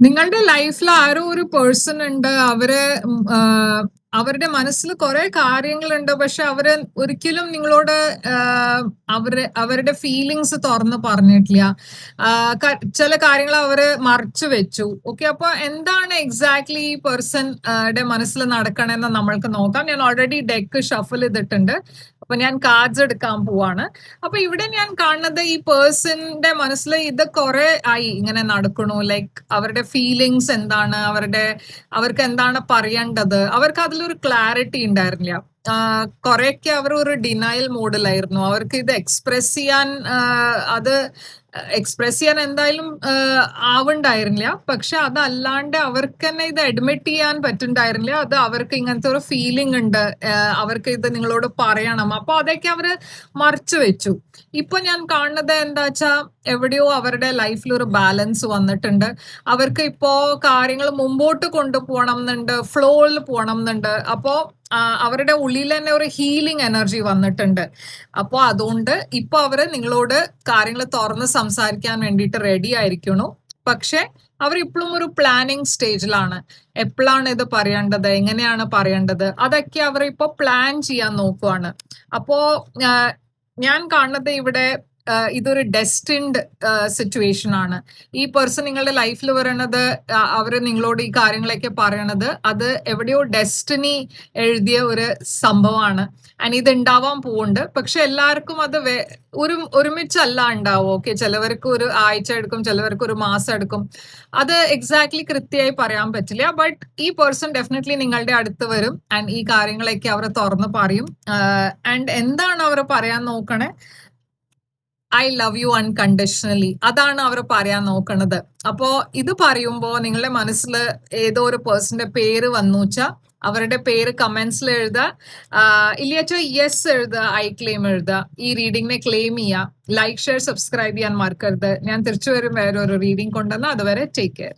നിങ്ങളുടെ ലൈഫിൽ ആരോ ഒരു പേഴ്സൺ ഉണ്ട്. അവരുടെ മനസ്സിൽ കുറെ കാര്യങ്ങളുണ്ട്. പക്ഷെ അവര് ഒരിക്കലും നിങ്ങളോട് അവരുടെ ഫീലിങ്സ് തുറന്ന് പറഞ്ഞിട്ടില്ല. ചില കാര്യങ്ങൾ അവര് മറച്ചു വെച്ചു. ഓക്കെ, അപ്പൊ എന്താണ് എക്സാക്ട്ലി ഈ പേഴ്സൺ ടെ മനസ്സിൽ നടക്കണമെന്ന് നമ്മൾക്ക് നോക്കാം. ഞാൻ ഓൾറെഡി ഡെക്ക് ഷഫിൾ ചെയ്തിട്ടുണ്ട്. അപ്പൊ ഞാൻ കാർഡ്സ് എടുക്കാൻ പോവാണ്. അപ്പൊ ഇവിടെ ഞാൻ കാണുന്നത് ഈ പേഴ്സന്റെ മനസ്സിൽ ഇത് കുറെ ആയി ഇങ്ങനെ നടക്കണു. ലൈക്ക് അവരുടെ ഫീലിങ്സ് എന്താണ്, അവർക്ക് എന്താണ് പറയേണ്ടത്, അവർക്ക് അതിലൊരു ക്ലാരിറ്റി ഉണ്ടായിരുന്നില്ല. കുറെയൊക്കെ അവർ ഒരു ഡിനയൽ മോഡിലായിരുന്നു. അവർക്ക് ഇത് എക്സ്പ്രസ് ചെയ്യാൻ എന്തായാലും ആവുണ്ടായിരുന്നില്ല. പക്ഷെ അതല്ലാണ്ട് അവർക്ക് തന്നെ ഇത് അഡ്മിറ്റ് ചെയ്യാൻ പറ്റുണ്ടായിരുന്നില്ല. അത് അവർക്ക് ഇങ്ങനത്തെ ഒരു ഫീലിംഗ് ഉണ്ട്, അവർക്ക് ഇത് നിങ്ങളോട് പറയണം. അപ്പൊ അതൊക്കെ അവര് മറച്ചു വെച്ചു. ഇപ്പൊ ഞാൻ കാണുന്നത് എന്താ വെച്ചാ, എവിടെയോ അവരുടെ ലൈഫിൽ ഒരു ബാലൻസ് വന്നിട്ടുണ്ട്. അവർക്ക് ഇപ്പോ കാര്യങ്ങൾ മുമ്പോട്ട് കൊണ്ടുപോകണം എന്നുണ്ട്, ഫ്ലോയിൽ പോകണം എന്നുണ്ട്. അപ്പോ അവരുടെ ഉള്ളിൽ തന്നെ ഒരു ഹീലിംഗ് എനർജി വന്നിട്ടുണ്ട്. അപ്പോ അതുകൊണ്ട് ഇപ്പൊ അവര് നിങ്ങളോട് കാര്യങ്ങൾ തുറന്ന് സംസാരിക്കാൻ വേണ്ടിയിട്ട് റെഡി ആയിരിക്കണു. പക്ഷെ അവർ ഇപ്പോഴും ഒരു പ്ലാനിങ് സ്റ്റേജിലാണ്. എപ്പോഴാണ് ഇത് പറയേണ്ടത്, എങ്ങനെയാണ് പറയേണ്ടത്, അതൊക്കെ അവർ ഇപ്പൊ പ്ലാൻ ചെയ്യാൻ നോക്കുവാണ്. അപ്പോ ഞാൻ കാണുന്നത് ഇവിടെ ഇതൊരു ഡെസ്റ്റിൻഡ് സിറ്റുവേഷൻ ആണ്. ഈ പേഴ്സൺ നിങ്ങളുടെ ലൈഫിൽ പറയണത്, അവര് നിങ്ങളോട് ഈ കാര്യങ്ങളൊക്കെ പറയണത്, അത് എവിടെയോ ഡെസ്റ്റിനി എഴുതിയ ഒരു സംഭവമാണ്. ആൻഡ് ഇത് ഉണ്ടാവാൻ പോകുന്നുണ്ട്. പക്ഷെ എല്ലാവർക്കും അത് ഒരുമിച്ചല്ല ഉണ്ടാവും. ഓക്കെ, ചിലവർക്ക് ഒരു ആഴ്ച എടുക്കും, ചിലവർക്ക് ഒരു മാസം എടുക്കും. അത് എക്സാക്ട്ലി കൃത്യമായി പറയാൻ പറ്റില്ല. ബട്ട് ഈ പേഴ്സൺ ഡെഫിനറ്റ്ലി നിങ്ങളുടെ അടുത്ത് വരും ആൻഡ് ഈ കാര്യങ്ങളൊക്കെ അവർ തുറന്ന് പറയും. ആൻഡ് എന്താണ് അവർ പറയാൻ നോക്കണേ? I love you unconditionally. അതാണ് അവർ പറയാൻ നോക്കണത്. അപ്പോ ഇത് പറയുമ്പോ നിങ്ങളുടെ മനസ്സിൽ ഏതോ ഒരു പേഴ്സന്റെ പേര് വന്നു വെച്ചാൽ അവരുടെ പേര് കമന്റ്സിൽ എഴുതുക. ഇല്ലാച്ച യെസ് എഴുതുക, ഐ ക്ലെയിം എഴുതുക. ഈ റീഡിങ്ങിനെ ക്ലെയിം ചെയ്യുക. ലൈക്ക്, ഷെയർ, സബ്സ്ക്രൈബ് ചെയ്യാൻ മറക്കരുത്. ഞാൻ തിരിച്ചു വരും വേറൊരു റീഡിംഗ് കൊണ്ടുവന്ന്. അതുവരെ ടേക്ക് കെയർ.